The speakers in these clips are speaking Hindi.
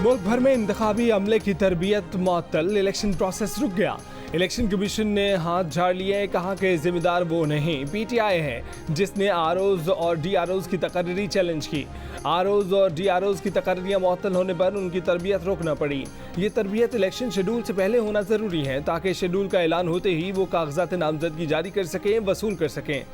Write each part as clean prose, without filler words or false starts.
मुल्क भर में इंतखाबी अमले की तरबियत मुअत्तल, इलेक्शन प्रोसेस रुक गया। इलेक्शन कमीशन ने हाथ झाड़ लिए, कहा कि जिम्मेदार वो नहीं पीटीआई है जिसने आरओज और डीआरओज की तकर्री चैलेंज की। आरओज और डीआरओज की तकर्रियां मुअत्तल होने पर उनकी तरबियत रोकना पड़ी। ये तरबियत इलेक्शन शेड्यूल से पहले होना जरूरी है ताकि शेड्यूल का ऐलान होते ही वो कागजात नामजदगी जारी कर सकें, वसूल कर सकें।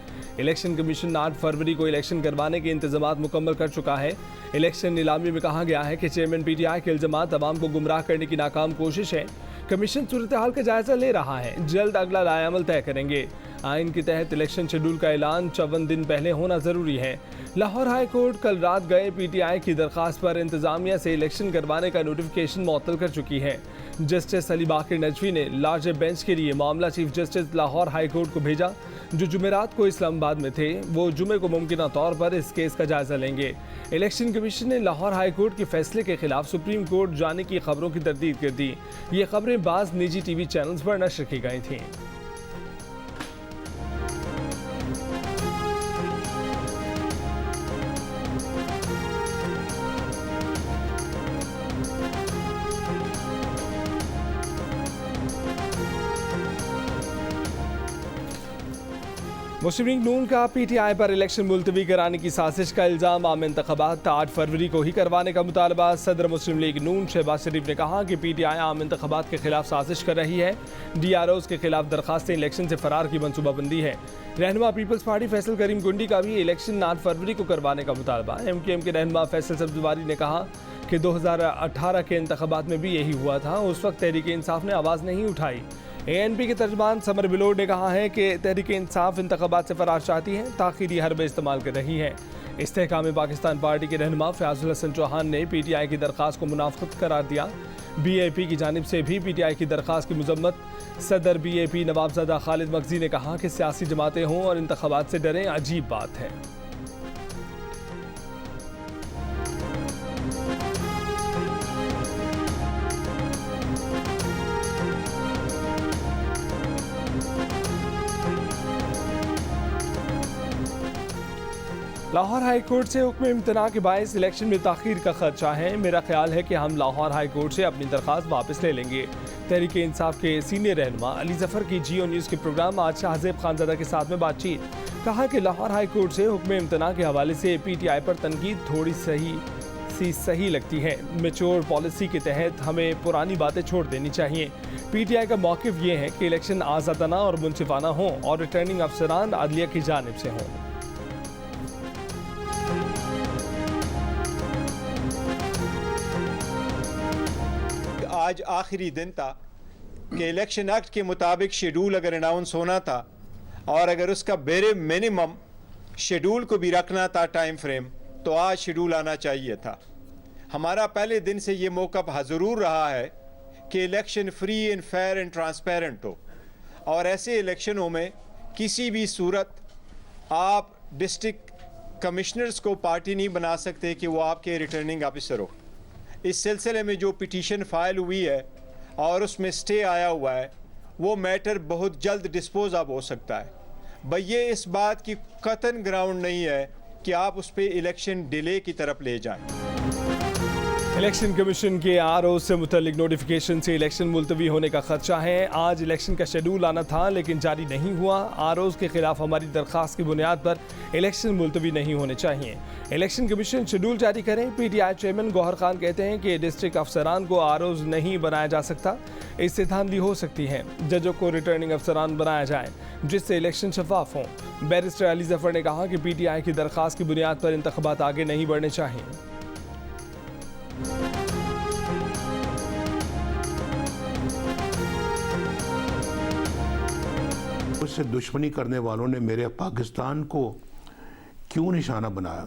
इलेक्शन कमीशन 8 फरवरी को इलेक्शन करवाने के इंतजाम मुकम्मल कर चुका है। इलेक्शन नीलामी में कहा गया है कि चेयरमैन पीटीआई के इल्जामात अवाम को गुमराह करने की नाकाम कोशिश है। कमीशन सूरत हाल का जायजा ले रहा है, जल्द अगला लाएअमल तय करेंगे। आइन के तहत इलेक्शन शेड्यूल का ऐलान 54 दिन पहले होना जरूरी है। लाहौर हाई कोर्ट कल रात गए पीटीआई की दरखास्त पर इंतजामिया से इलेक्शन करवाने का नोटिफिकेशन मुअत्तल कर चुकी है। जस्टिस अली बाकिर नजवी ने लार्जर बेंच के लिए मामला chief justice Lahore high court को भेजा, जो जुमेरात को इस्लामाबाद में थे। वो जुमे को मुमकिन तौर पर इस केस का जायजा लेंगे। इलेक्शन कमीशन ने लाहौर हाई कोर्ट के फैसले के खिलाफ सुप्रीम कोर्ट जाने की खबरों की तरदीद कर दी। ये खबरें बाज निजी टीवी चैनल्स पर नशर की गई थीं। मुस्लिम लीग नून का पीटीआई पर इलेक्शन मुलतवी कराने की साजिश का इल्जाम। आम इंतखाबात 8 फरवरी को ही करवाने का मुतालबा। सदर मुस्लिम लीग नून शहबाज शरीफ ने कहा कि पीटीआई आम इंतखाबात के खिलाफ साजिश कर रही है। डीआरओज के खिलाफ दरखास्तें इलेक्शन से फरार की मनसूबाबंदी है। रहनुमा पीपल्स पार्टी फैसल करीम गुंडी का भी इलेक्शन 8 फरवरी को करवाने का मुतालबा। MKM के रहनुमा फैसल सब्जवारी ने कहा कि 2018 के इंतखाबात में भी यही हुआ था, उस वक्त तहरीक इंसाफ ने आवाज़ नहीं उठाई। ANP के तर्जमान समर बिलोड ने कहा है कि तहरीक इंसाफ इंतखाबात से फरार चाहती है, ताखीरी हरबे इस्तेमाल कर रही है। इस्तेहकाम पाकिस्तान पार्टी के रहनुमा फयाजुल हसन चौहान ने पीटीआई की दरखास्त को मुनाफिक करार दिया। BAP की जानिब से भी पीटीआई की दरखास्त की मजम्मत। सदर BAP नवाबजादा खालिद मगजी ने कहा कि सियासी जमातें हों और इंतखाबात से डरें अजीब बात है। लाहौर हाई कोर्ट से हुक्म इम्तना के बायस इलेक्शन में ताखीर का खदशा है। मेरा ख्याल है कि हम लाहौर हाई कोर्ट से अपनी दरख्वास्त वापस ले लेंगे। तहरीक इंसाफ के सीनियर रहनुमा अली जफर की जियो न्यूज़ के प्रोग्राम आज शाहजेब खानजादा के साथ में बातचीत। कहा कि लाहौर हाई कोर्ट से हुक्म इम्तना के हवाले से पीटीआई पर तनकीद थोड़ी सही लगती है। मेच्योर पॉलिसी के तहत हमें पुरानी बातें छोड़ देनी चाहिए। पीटीआई का मौक़िफ़ ये है कि इलेक्शन आज़ादाना और मुनसिफाना हो और रिटर्निंग अफसरान अदलिया की जानिब से हों। आज आखिरी दिन था कि इलेक्शन एक्ट के मुताबिक शेड्यूल अगर अनाउंस होना था और अगर उसका बेरे मिनिमम शेड्यूल को भी रखना था टाइम फ्रेम, तो आज शेड्यूल आना चाहिए था। हमारा पहले दिन से ये मौक़िफ़ ज़रूर रहा है कि election free and fair and transparent हो, और ऐसे इलेक्शनों में किसी भी सूरत आप डिस्ट्रिक्ट कमिश्नर्स को पार्टी नहीं बना सकते कि वो आपके रिटर्निंग ऑफिसर हो। इस सिलसिले में जो पिटीशन फाइल हुई है और उसमें स्टे आया हुआ है, वो मैटर बहुत जल्द डिस्पोज ऑफ हो सकता है। भाई ये इस बात की कतन ग्राउंड नहीं है कि आप उस पर इलेक्शन डिले की तरफ ले जाएं। इलेक्शन कमीशन के आरओ से मुतल्लिक नोटिफिकेशन से इलेक्शन मुलतवी होने का खदशा है। आज इलेक्शन का शेड्यूल आना था लेकिन जारी नहीं हुआ। आरओज के खिलाफ हमारी दरख्वास्त की बुनियाद पर इलेक्शन मुलतवी नहीं होने चाहिए। इलेक्शन कमीशन शेड्यूल जारी करें। पीटीआई चेयरमैन गौहर खान कहते हैं कि डिस्ट्रिक्ट अफसरान को आरओज नहीं बनाया जा सकता, इससे धांधली हो सकती है। जजों को रिटर्निंग अफसरान बनाया जाए जिससे इलेक्शन शफाफ हों। बैरिस्टर अली जफर ने कहा कि पीटीआई की दरख्वास्त की बुनियाद पर इंतखाबात आगे नहीं बढ़ने चाहिए। मुझसे दुश्मनी करने वालों ने मेरे पाकिस्तान को क्यों निशाना बनाया?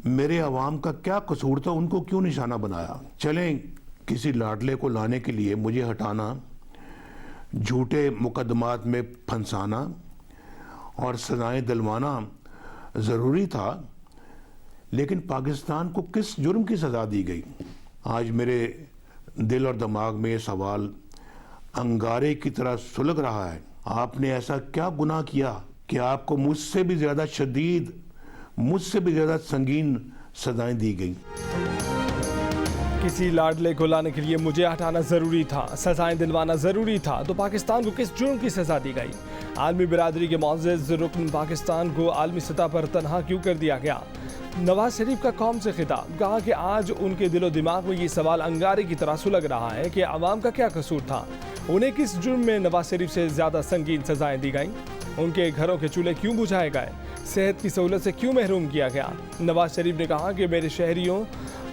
मेरे अवाम का क्या कसूर था, उनको क्यों निशाना बनाया? चलें, किसी लाडले को लाने के लिए मुझे हटाना, झूठे मुकदमात में फंसाना और सजाएं दिलवाना ज़रूरी था, लेकिन पाकिस्तान को किस जुर्म की सज़ा दी गई? आज मेरे दिल और दिमाग में ये सवाल अंगारे की तरह सुलग रहा है। आपने ऐसा क्या गुनाह किया कि आपको मुझसे भी ज़्यादा शदीद, मुझसे भी ज़्यादा संगीन सजाएं दी गई। किसी लाडले को लाने के लिए मुझे हटाना जरूरी था, सजाएं दिलवाना जरूरी था, तो पाकिस्तान को किस जुर्म की सजा दी गई? आलमी बिरादरी के मुअज़्ज़ज़ रुकन पाकिस्तान को आलमी सतह पर तनहा क्यों कर दिया गया? नवाज शरीफ का कौम से खिताब, कहा कि आज उनके दिलो दिमाग में ये सवाल अंगारे की तरह सुलग रहा है कि अवाम का क्या कसूर था, उन्हें किस जुर्म में नवाज शरीफ से ज्यादा संगीन सजाएं दी गईं, उनके घरों के चूल्हे क्यों बुझाए गए, सेहत की सहूलत से क्यों महरूम किया गया? नवाज शरीफ ने कहा कि मेरे शहरियों,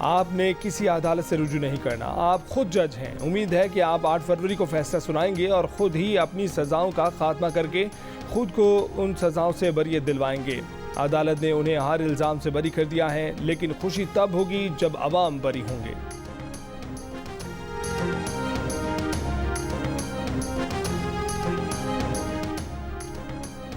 आपने किसी अदालत से रुजू नहीं करना, आप खुद जज हैं। उम्मीद है कि आप 8 फरवरी को फैसला सुनाएंगे और खुद ही अपनी सजाओं का खात्मा करके खुद को उन सजाओं से बरियत दिलवाएंगे। अदालत ने उन्हें हर इल्ज़ाम से बरी कर दिया है, लेकिन खुशी तब होगी जब अवाम बरी होंगे।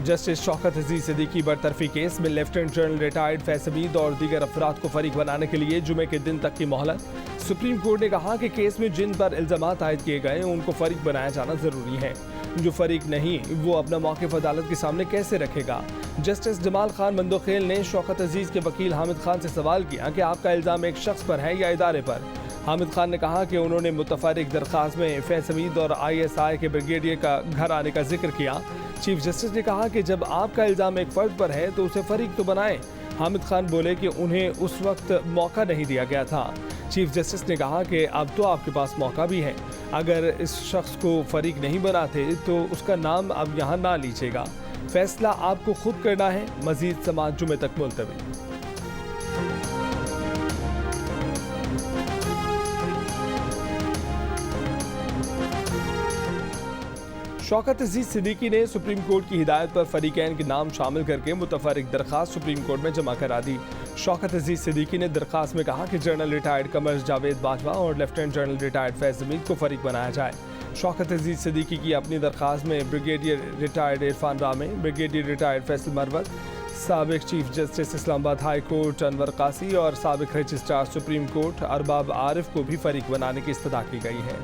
जस्टिस शौकत अजीज सिद्दीकी बरतरफी केस में लेफ्टिनेंट जनरल रिटायर्ड फैज़ हमीद और दीगर अफराद को फरीक बनाने के लिए जुमे के दिन तक की मोहलत। सुप्रीम कोर्ट ने कहा कि केस में जिन पर इल्जामात आयद किए गए उनको फरीक बनाया जाना जरूरी है। जो फरीक नहीं वो अपना मौक़िफ़ अदालत के सामने कैसे रखेगा? जस्टिस जमाल खान मंदोखेल ने शौकत अजीज के वकील हामिद खान से सवाल किया कि आपका इल्ज़ाम एक शख्स पर है या इदारे पर। हामिद खान ने कहा कि उन्होंने मुतफर्रिक दरख्वास्त में फैज़ हमीद और ISI के ब्रिगेडियर का घर आने का जिक्र किया। चीफ जस्टिस ने कहा कि जब आपका इल्ज़ाम एक फ़र्द पर है तो उसे फरीक तो बनाएं। हामिद खान बोले कि उन्हें उस वक्त मौका नहीं दिया गया था। चीफ जस्टिस ने कहा कि अब तो आपके पास मौका भी है, अगर इस शख्स को फरीक नहीं बनाते तो उसका नाम अब यहाँ ना लीजिएगा, फैसला आपको खुद करना है। मजीद समाअत जुमे तक मुलतवी। शौकत अजीज सिद्दीकी ने सुप्रीम कोर्ट की हिदायत पर फरीकैन के नाम शामिल करके मुतफर्रिक दरख्वास्त सुप्रीम कोर्ट में जमा करा दी। शौकत अजीज सिद्दीकी ने दरख्वास्त में कहा कि जनरल रिटायर्ड कमर जावेद बाजवा और लेफ्टिनेंट जनरल रिटायर्ड फैज़ हमीद को फरीक बनाया जाए। शौकत अजीज सिद्दीकी की अपनी दरख्वास्त में ब्रिगेडियर रिटायर्ड इरफान रामे, ब्रिगेडियर रिटायर्ड फैसल मरवत, साबिक chief justice Islamabad high court Anwar कासी और साबिक registrar supreme court Arbab Arif को भी फरीक बनाने की इस्तदा की गई है।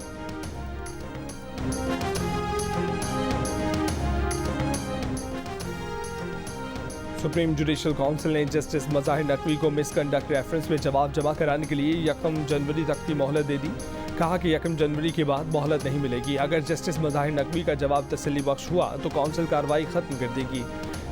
सुप्रीम जुडिशल काउंसिल ने जस्टिस मज़ाहिर नकवी को मिसकंडक्ट रेफरेंस में जवाब जमा कराने के लिए 1 जनवरी तक की मोहलत दे दी। कहा कि 1 जनवरी के बाद मोहलत नहीं मिलेगी। अगर जस्टिस मज़ाहिर नकवी का जवाब तसल्ली बख्श हुआ तो काउंसिल कार्रवाई खत्म कर देगी।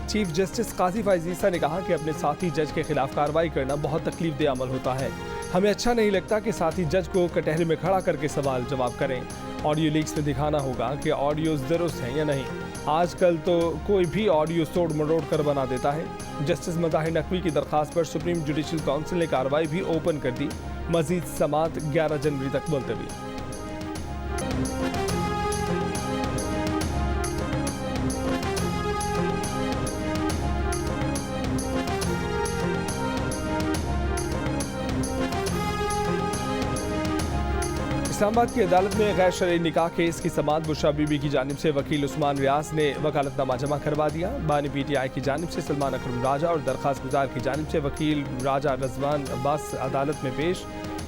चीफ जस्टिस काजी फैज़ ईसा ने कहा कि अपने साथी जज के खिलाफ कार्रवाई करना बहुत तकलीफदेह अमल होता है। हमें अच्छा नहीं लगता कि साथी जज को कटहरे में खड़ा करके सवाल जवाब करें। ऑडियो लीक्स में दिखाना होगा कि ऑडियोज दुरुस्त हैं या नहीं। आजकल तो कोई भी ऑडियो तोड़ मरोड़ कर बना देता है। जस्टिस मज़ाहिर नकवी की दरख्वास्त पर सुप्रीम जुडिशल काउंसिल ने कार्रवाई भी ओपन कर दी। मजीद समाअत 11 जनवरी तक मुलतवी। इस्लामाबाद की अदालत में गैर शरई निकाह केस की समाअत बुशरा बीबी की जानिब से वकील उस्मान रियाज ने वकालतनामा जमा करवा दिया। बानी PTI की जानिब से सलमान अकरम राजा और दरख्वास्त गुजार की जानिब से वकील राजा रजवान अब्बास अदालत में पेश।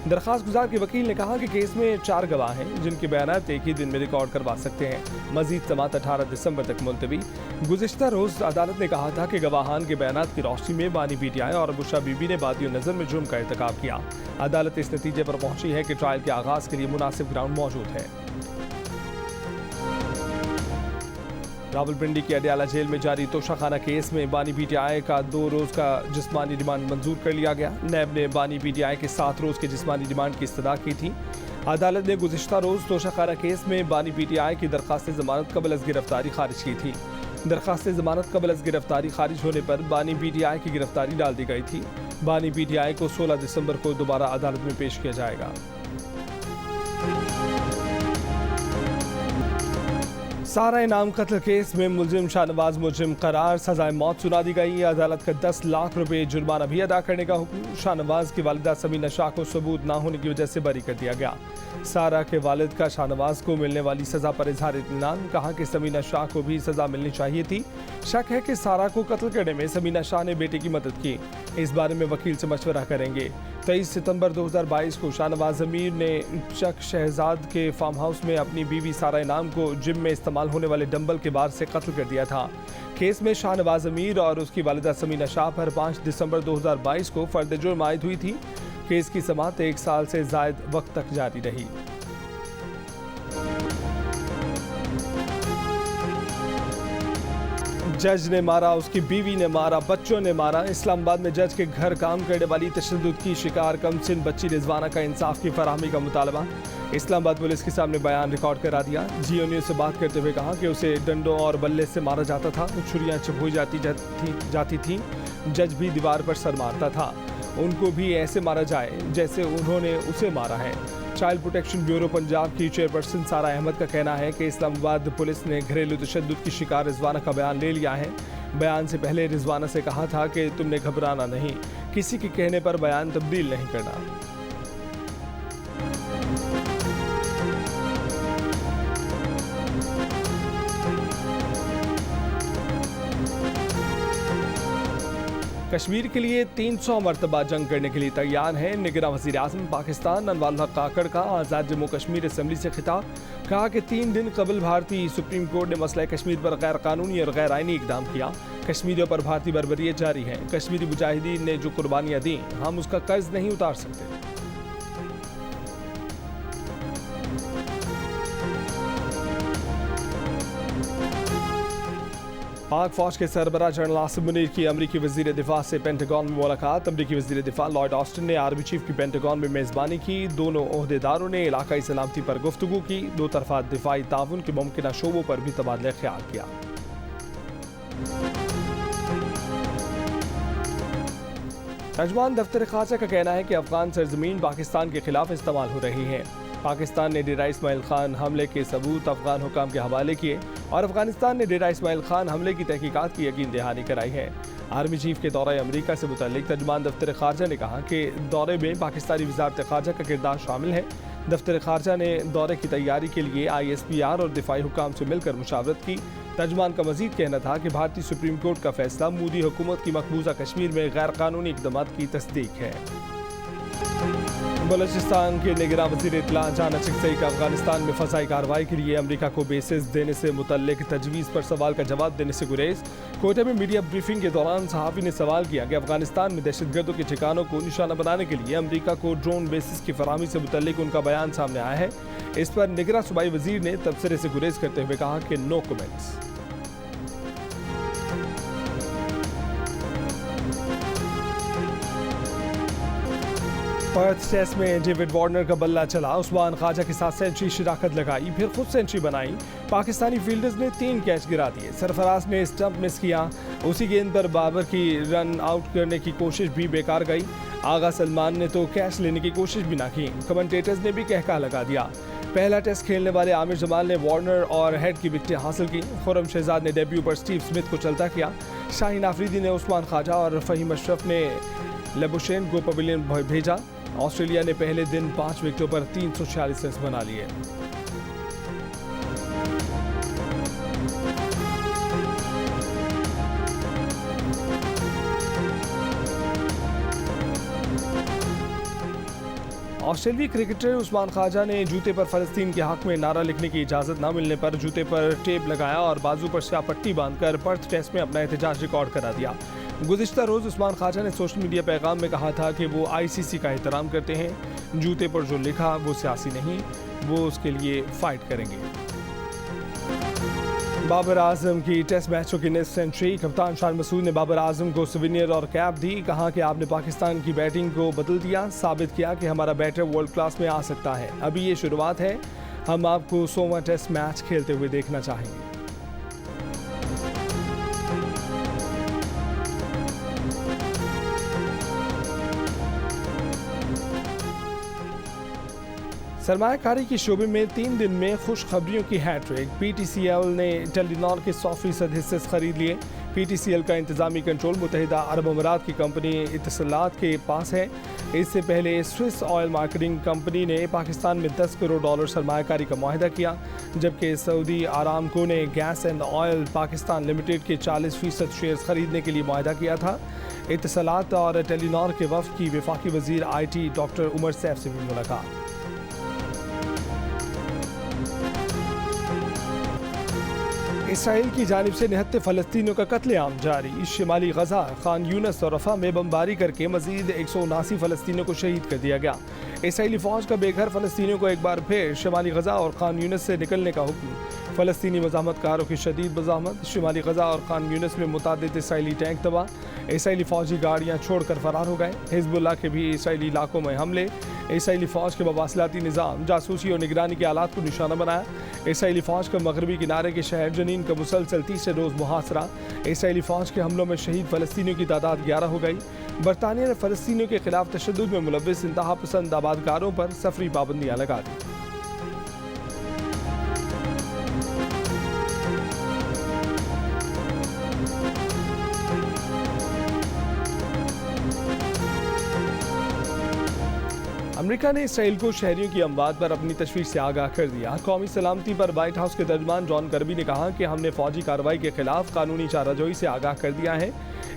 दरख्वास्त गुजार के वकील ने कहा कि केस में 4 गवाह हैं जिनके बयानात एक ही दिन में रिकॉर्ड करवा सकते हैं। मजीद समाअत 18 दिसंबर तक मुलतवी। गुज़िश्ता रोज़ अदालत ने कहा था कि गवाहान के बयानात की रोशनी में बानी PTI और बुशरा बीबी ने बादियो नज़र में जुर्म का इर्तिकाब किया। अदालत इस नतीजे पर पहुंची है कि ट्रायल के आगाज के लिए मुनासिब ग्राउंड मौजूद है। रावलपिंडी की अडयाला जेल में जारी तोशाखाना केस में बानी PTI का 2 रोज़ का जिस्मानी रिमांड मंजूर कर लिया गया। नैब ने बानी PTI के 7 रोज़ के जिस्मानी रिमांड की इस्तदा की थी। अदालत ने गुज़िश्ता रोज़ तोशाखाना केस में बानी PTI की दरख्वास्त ज़मानत कबल अज़ गिरफ्तारी खारिज की थी। दरख्वास्त ज़मानत कबल अज़ गिरफ्तारी खारिज होने पर बानी PTI की गिरफ्तारी डाल दी गई थी। बानी PTI को 16 दिसंबर को दोबारा अदालत में पेश किया जाएगा। सारा इनाम कत्ल केस में मुलजिम शाहनवाज मुजरिम करार, सजाए मौत सुना दी गई। अदालत का 10 लाख रुपए जुर्माना भी अदा करने का हुक्म। शाहनवाज की वालिदा समीना शाह को सबूत ना होने की वजह से बरी कर दिया गया। सारा के वालिद का शाहनवाज को मिलने वाली सजा पर इजहार इत्मीनान। कहा कि समीना शाह को भी सजा मिलनी चाहिए थी। शक है कि सारा को कत्ल करने में समीना शाह ने बेटे की मदद की। इस बारे में वकील से मशवरा करेंगे। 23 सितंबर 2022 को शाहनवाज अमीर ने चक शहजाद के फार्म हाउस में अपनी बीवी सारा इनाम को जिम में इस्तेमाल होने वाले डंबल के बार से कत्ल कर दिया था। केस में शाहनवाज अमीर और उसकी वालिदा समीना शाह पर 5 दिसंबर 2022 को फर्द जुर्म आयद हुई थी। केस की समाअत 1 साल से ज़ायद वक्त तक जारी रही। जज ने मारा, उसकी बीवी ने मारा, बच्चों ने मारा। इस्लामाबाद में जज के घर काम करने वाली तशद्दुद की शिकार कमसिन बच्ची रिजवाना का इंसाफ की फराहमी का मुतालबा। इस्लामाबाद पुलिस के सामने बयान रिकॉर्ड करा दिया। जियो न्यूज़ से बात करते हुए कहा कि उसे डंडों और बल्ले से मारा जाता था, छुरियां चबोई जाती थी। जज भी दीवार पर सर मारता था। उनको भी ऐसे मारा जाए जैसे उन्होंने उसे मारा है। चाइल्ड प्रोटेक्शन ब्यूरो पंजाब की चेयरपर्सन सारा अहमद का कहना है कि इस्लामाबाद पुलिस ने घरेलू तशद्दुद की शिकार रिजवाना का बयान ले लिया है। बयान से पहले रिजवाना से कहा था कि तुमने घबराना नहीं, किसी के कहने पर बयान तब्दील नहीं करना। कश्मीर के लिए 300 मरतबा जंग करने के लिए तैयार है। निगरां वज़ीर आज़म पाकिस्तान अनवारुल हक काकड़ का आज़ाद जम्मू कश्मीर असम्बली से खिताब। कहा कि 3 दिन कबल भारतीय सुप्रीम कोर्ट ने मसला कश्मीर पर गैर कानूनी और गैर आइनी इकदाम किया। कश्मीरियों पर भारतीय बर्बरियत जारी है। कश्मीरी मुजाहिदीन ने जो कुर्बानियाँ दी, हम उसका कर्ज नहीं उतार सकते। पाक फौज के सरबराह जनरल आसिम मुनीर की अमरीकी वज़ीर दिफा से पेंटागन में मुलाकात। अमरीकी वज़ीर दिफा लॉयड ऑस्टिन ने आर्मी चीफ की पेंटागन में मेज़बानी की। दोनों ओहदेदारों ने इलाकाई सलामती पर गुफ्तगू की। दो तरफा दिफाई ताउन के मुमकिन शोबों पर भी तबादला ख्याल किया। तर्जुमान दफ्तर खासा का कहना है कि अफगान सरजमीन पाकिस्तान के खिलाफ इस्तेमाल हो रही है। पाकिस्तान ने डेरा इस्माइल खान हमले के सबूत अफगान हुकाम के हवाले किए और अफगानिस्तान ने डेरा इस्माइल खान हमले की तहकीकात की यकीन दहानी कराई है। आर्मी चीफ के दौरे अमरीका से मुतल्लिक तर्जुमान दफ्तर खारजा ने कहा कि दौरे में पाकिस्तानी वज़ारत खारजा का किरदार शामिल है। दफ्तर खारजा ने दौरे की तैयारी के लिए ISPR और दिफाई हुकाम से मिलकर मुशावरत की। तर्जुमान का मजीद कहना था कि भारतीय सुप्रीम कोर्ट का फैसला मोदी हुकूमत की मकबूजा कश्मीर में गैर कानूनी इक़दाम की तस्दीक है। बलूचिस्तान के निगरां वज़ीर इत्तला जाना चिकसई का अफगानिस्तान में फ़ज़ाई कार्रवाई के लिए अमरीका को बेसिस देने से मुतल्लिक तजवीज़ पर सवाल का जवाब देने से गुरेज। कोयटा में मीडिया ब्रीफिंग के दौरान सहाफ़ी ने सवाल किया कि अफगानिस्तान में दहशतगर्दों के ठिकानों को निशाना बनाने के लिए अमरीका को ड्रोन बेसिस की फराहमी से मुतल्लिक उनका बयान सामने आया है। इस पर निगरां सूबाई वज़ीर ने तबसरे से गुरेज करते हुए कहा कि नो कमेंट्स। पर्थ टेस्ट में डेविड वार्नर का बल्ला चला। उस्मान ख्वाजा के साथ सेंचुरी शिराकत लगाई, फिर खुद सेंचुरी बनाई। पाकिस्तानी फील्डर्स ने 3 कैच गिरा दिए। सरफराज ने स्टंप मिस किया। उसी गेंद पर बाबर की रन आउट करने की कोशिश भी बेकार गई। आगा सलमान ने तो कैच लेने की कोशिश भी ना की। कमेंटेटर्स ने भी कहका लगा दिया। पहला टेस्ट खेलने वाले आमिर जमाल ने वार्नर और हेड की विकेटें हासिल की। खुर्रम शहजाद ने डेब्यू पर स्टीव स्मिथ को चलता किया। शाहीन आफरीदी ने उस्मान ख्वाजा और फ़हीम अशरफ ने लेबुशेन को पवेलियन भेजा। ऑस्ट्रेलिया ने पहले दिन 5 विकेटों पर 346 रन बना लिए। ऑस्ट्रेलियाई क्रिकेटर उस्मान ख्वाजा ने जूते पर फ़लस्तीन के हक में नारा लिखने की इजाज़त न मिलने पर जूते पर टेप लगाया और बाजू पर स्याह पट्टी बांधकर पर्थ टेस्ट में अपना एहतजाज रिकॉर्ड करा दिया। गुज़िश्ता रोज़ उस्मान ख्वाजा ने सोशल मीडिया पैगाम में कहा था कि वो ICC का एहतराम करते हैं। जूते पर जो लिखा वो सियासी नहीं, वो उसके लिए फ़ाइट करेंगे। बाबर आजम की टेस्ट मैचों की नेक्स्ट सेंचुरी। कप्तान शान मसूद ने बाबर आजम को सुवेनियर और कैप दी। कहा कि आपने पाकिस्तान की बैटिंग को बदल दिया, साबित किया कि हमारा बैटर वर्ल्ड क्लास में आ सकता है। अभी ये शुरुआत है, हम आपको 100वां टेस्ट मैच खेलते हुए देखना चाहेंगे। सरमायाकारी की शोबे में 3 दिन में खुशखबरियों की हैट्रिक। PTCL ने टेलीनॉर के 100% हिस्से खरीद लिए। PTCL का इंतजामी कंट्रोल मुत्तहिदा अरब अमीरात की कंपनी इत्तसलात के पास है। इससे पहले स्विस ऑयल मार्केटिंग कंपनी ने पाकिस्तान में $10 करोड़ सरमायाकारी का मुआहदा किया, जबकि सऊदी आरामको ने gas and oil Pakistan limited के 40% शेयर्स खरीदने के लिए मुआहदा किया था। इत्तसालात और टेलीनॉर के वफ़द की वफाकी वज़ीर IT डॉक्टर उमर सैफ से भी मुलाकात। इसराइल की जानिब से निहत्ते फ़लस्तीनियों का कत्लेआम जारी। शिमाली गजा, खान यूनस और रफ़ा में बमबारी करके मजीद 179 फ़लस्तीनियों को शहीद कर दिया गया। इसराइली फ़ौज का बेघर फ़लस्तीनियों को एक बार फिर शिमाली गजा और खान यूनस से निकलने का हुक्म। फ़लस्तीनी मज़ाहमतकारों की शदीद मज़ाहमत। शिमाली गजा और खान यूनस में मुतादिद इसराइली टैंक तबाह। इसराइली फ़ौजी गाड़ियाँ छोड़कर फरार हो गए। हिज़्बुल्लाह के भी इसराइली इलाकों में हमले। इसराइली फ़ौज के मवासिलाती निज़ाम जासूसी और निगरानी के आलात को निशाना बनाया। इसराइली फ़ौज का मगरबी किनारे के शहर जनीन का मुसलसल तीसरे रोज़ मुहासरा। इसराइली फ़ौज के हमलों में शहीद फ़लस्तीनियों की तादाद 11 हो गई। बरतानिया ने फ़लस्तीनियों के खिलाफ तशद्दुद में मुलव्विस इंतहा पसंद आबादकारों पर सफरी पाबंदियाँ लगा दी। अमेरिका ने इसराइल को शहरियों की अमवात पर अपनी तशवीश से आगाह कर दिया। कौमी सलामती पर व्हाइट हाउस के तर्जमान जॉन कर्बी ने कहा कि हमने फौजी कार्रवाई के खिलाफ कानूनी चाराजोई से आगाह कर दिया है।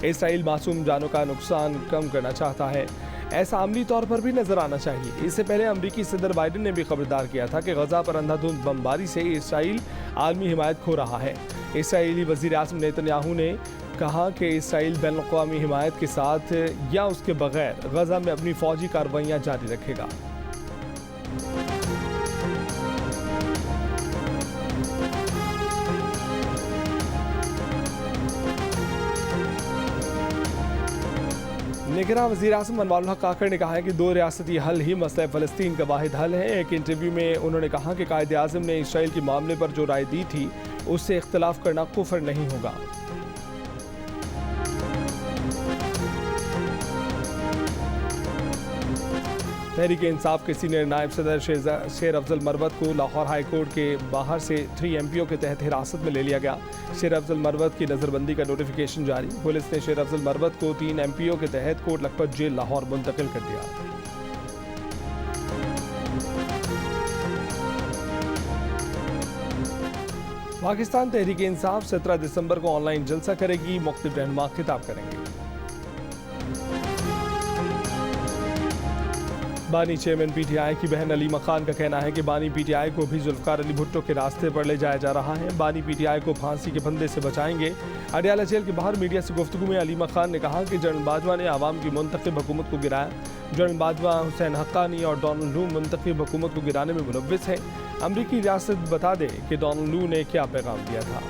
इसराइल मासूम जानों का नुकसान कम करना चाहता है, ऐसा अमली तौर पर भी नजर आना चाहिए। इससे पहले अमरीकी सदर बाइडन ने भी खबरदार किया था कि गजा पर अंधाधुंध बमबारी से इसराइल आलमी हिमायत खो रहा है। इसराइली वज़ीर आज़म नेतन्याहू ने कहा कि इसराइल बैनुल-अक़वामी हिमायत के साथ या उसके बगैर गजा में अपनी फौजी कार्रवाइयाँ जारी रखेगा। निगरान वज़ीर आज़म अनवारुल हक काकड़ ने कहा है कि दो रियासती हल ही मसला फ़लस्तीन का वाहिद हल है। एक इंटरव्यू में उन्होंने कहा कि कायदे आज़म ने इसराइल के मामले पर जो राय दी थी उससे इख्तलाफ करना कुफ्र नहीं होगा। तहरीक इंसाफ के सीनियर नायब सदर शेर अफजल मरवत को लाहौर हाई कोर्ट के बाहर से 3 MPO के तहत हिरासत में ले लिया गया। शेर अफजल मरवत की नज़रबंदी का नोटिफिकेशन जारी। पुलिस ने शेर अफजल मरवत को 3 MPO के तहत कोट लखपत जेल लाहौर मुंतकिल कर दिया। पाकिस्तान तहरीक इंसाफ 17 दिसंबर को ऑनलाइन जलसा करेगी। मुख्तलिफ रहनुमा खिताब करेंगे। बानी चेयरमैन PTI की बहन अलीमा खान का कहना है कि बानी PTI को भी जुल्फ़कार अली भुट्टो के रास्ते पर ले जाया जा रहा है। बानी PTI को फांसी के फंदे से बचाएंगे। अडयाला जेल के बाहर मीडिया से गुफ्तगू में अलीमा खान ने कहा कि जनरल बाजवा ने आवाम की मुंतखब हुकूमत को गिराया। जनरल बाजवा, हुसैन हक्कानी और डोनाल्ड लू मुंतखब हुकूमत को गिराने में मुलव्विस है। अमरीकी रियासत बता दे कि डोनाल्ड लू ने क्या पैगाम दिया था।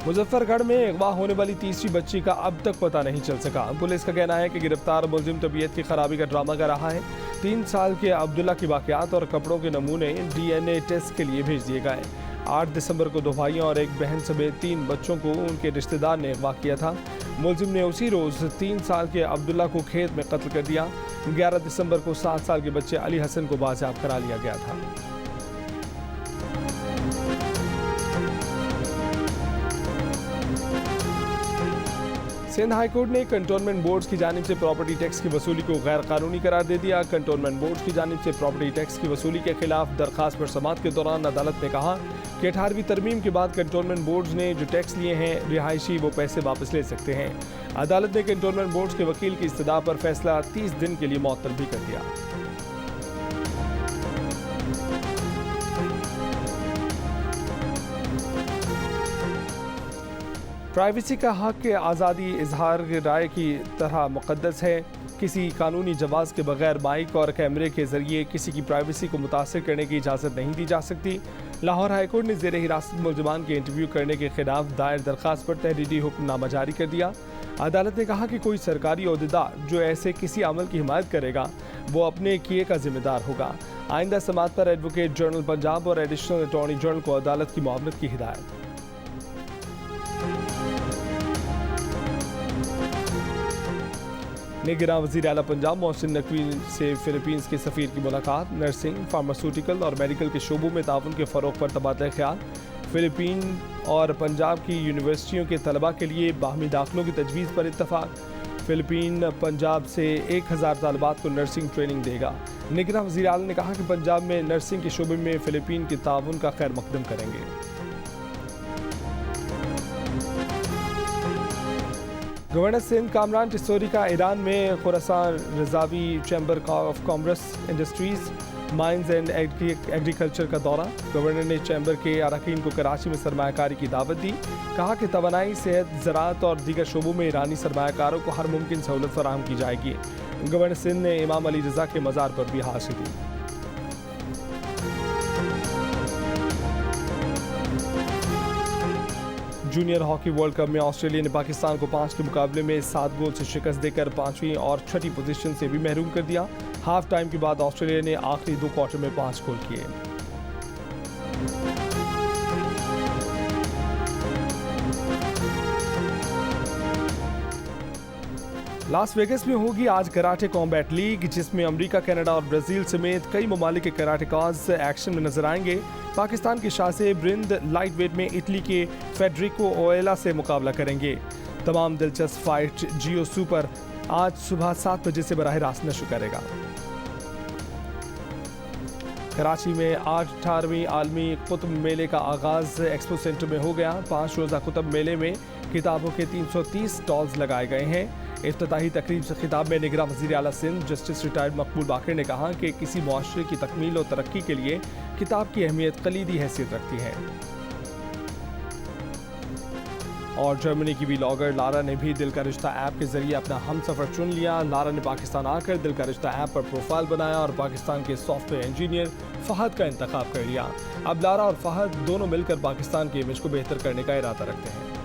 मुजफ्फरगढ़ में अगवा होने वाली तीसरी बच्ची का अब तक पता नहीं चल सका। पुलिस का कहना है कि गिरफ्तार मुलजिम तबीयत की खराबी का ड्रामा कर रहा है। 3 साल के अब्दुल्ला की वाक़यात और कपड़ों के नमूने DNA टेस्ट के लिए भेज दिए गए। 8 दिसंबर को 2 भाइयों और एक बहन समेत 3 बच्चों को उनके रिश्तेदार ने अगवा किया था। मुलजिम ने उसी रोज़ 3 साल के अब्दुल्ला को खेत में कत्ल कर दिया। 11 दिसंबर को 7 साल के बच्चे अली हसन को बाजियाब करा लिया गया था। सिंध हाई कोर्ट ने कंटोनमेंट बोर्ड्स की जानिब से प्रॉपर्टी टैक्स की वसूली को गैर कानूनी करार दे दिया। कंटोनमेंट बोर्ड्स की जानिब से प्रॉपर्टी टैक्स की वसूली के खिलाफ दरखास्त पर समाअत के दौरान अदालत ने कहा कि 18वीं तरमीम के बाद कंटोनमेंट बोर्ड्स ने जो टैक्स लिए हैं रिहायशी वो पैसे वापस ले सकते हैं। अदालत ने कंटोनमेंट बोर्ड्स के वकील की इस्तदा पर फैसला 30 दिन के लिए मुअत्तल भी कर दिया। प्राइवेसी का हक आज़ादी इजहार राय की तरह मुक़द्दस है। किसी कानूनी जवाज़ के बगैर माइक और कैमरे के ज़रिए किसी की प्राइवेसी को मुतासर करने की इजाज़त नहीं दी जा सकती। लाहौर हाई कोर्ट ने ज़ेर हिरासत मुलज़मान के इंटरव्यू करने के खिलाफ दायर दरख्वास्त पर तहरीरी हुक्मनामा जारी कर दिया। अदालत ने कहा कि कोई सरकारी ओहदेदार जो ऐसे किसी अमल की हिमायत करेगा वो अपने किए का जिम्मेदार होगा। आइंदा समाअत पर एडवोकेट जनरल पंजाब और एडिशनल अटॉर्नी जनरल को अदालत की मुआवनत की हिदायत। निगरान वज़ीर आला पंजाब मोहसिन नकवी से फ़िलीपींस के सफ़ीर की मुलाकात। नर्सिंग, फार्मास्यूटिकल और मेडिकल के शोबों में ताउन के फ़रोग़ पर तबादला ख्याल। फ़िलीपीन और पंजाब की यूनिवर्सिटियों के तलबा के लिए बाहमी दाखिलों की तजवीज़ पर इत्तफ़ाक़। फ़िलीपीन पंजाब से 1000 तालिबात को नर्सिंग ट्रेनिंग देगा। निगरान वज़ीर आला ने कहा कि पंजाब में नर्सिंग के शोबे में फ़िलीपीन के ताउन का खैर मकदम करेंगे। गवर्नर सिंध कामरान टिस्सोरी का ईरान में Khorasan Razavi chamber of commerce industries mines and agriculture का दौरा। गवर्नर ने चैम्बर के अरकान को कराची में सरमायाकारी की दावत दी। कहा कि तवानाई, सेहत, ज़राअत और दीगर शोबों में ईरानी सरमायाकारों को हर मुमकिन सहूलत फराहम की जाएगी। गवर्नर सिंध ने इमाम अली रज़ा के मज़ार पर भी हाजिरी दी। जूनियर हॉकी वर्ल्ड कप में ऑस्ट्रेलिया ने पाकिस्तान को 5 के मुकाबले में 7 गोल से शिकस्त देकर 5वीं और 6ठी पोजीशन से भी महरूम कर दिया। हाफ टाइम के बाद ऑस्ट्रेलिया ने आखिरी 2 क्वार्टर में 5 गोल किए। लास वेगस में होगी आज कराटे कॉम्बैट लीग, जिसमें अमेरिका, कनाडा और ब्राजील समेत कई ममालिक के कराटेकाज एक्शन में नजर आएंगे। पाकिस्तान के शासे ब्रिंद लाइट वेट में इटली के फेडरिको ओएला से मुकाबला करेंगे। तमाम दिलचस्प फाइट जियो सुपर आज सुबह 7 बजे से बराह रास्त नशर करेगा। कराची में 18वीं आलमी कुतुब मेले का आगाज एक्सपो सेंटर में हो गया। 5 रोज़ा कुतुब मेले में किताबों के 330 स्टॉल्स लगाए गए हैं। इफ्तिताही तकरीब से खिताब में निगरान वज़ीर आला सिंध जस्टिस रिटायर्ड मकबूल बाक़िर ने कहा कि किसी मुआशरे की तकमील और तरक्की के लिए किताब की अहमियत कलीदी हैसियत रखती है। और जर्मनी की व्लॉगर लारा ने भी दिल का रिश्ता ऐप के जरिए अपना हमसफर चुन लिया। लारा ने पाकिस्तान आकर दिल का रिश्ता ऐप पर प्रोफाइल बनाया और पाकिस्तान के सॉफ्टवेयर इंजीनियर फहद का इंतखाब कर लिया। अब लारा और फहद दोनों मिलकर पाकिस्तान की इमेज को बेहतर करने का इरादा रखते हैं।